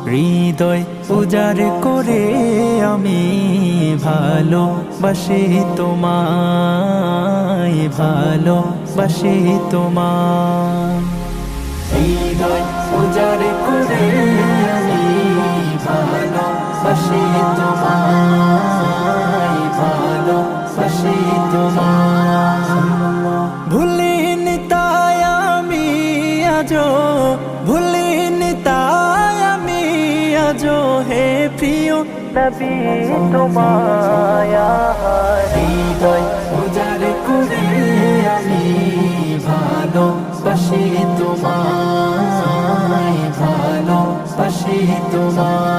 হৃদয় উজাড় করে আমি ভালোবাসি তোমায়, ভালোবাসি তোমায়। হৃদয় উজাড় করে আমি ভালোবাসি তোমায়, ভালোবাসি তোমায়। ভুলিনি তাই আমি আজো, ভুলিনি তাই আমি আজো হে প্রিয় নবী তোমায়। হৃদয় উজাড় করে আমি ভালোবাসি তোমায়, ভালোবাসি তোমায়।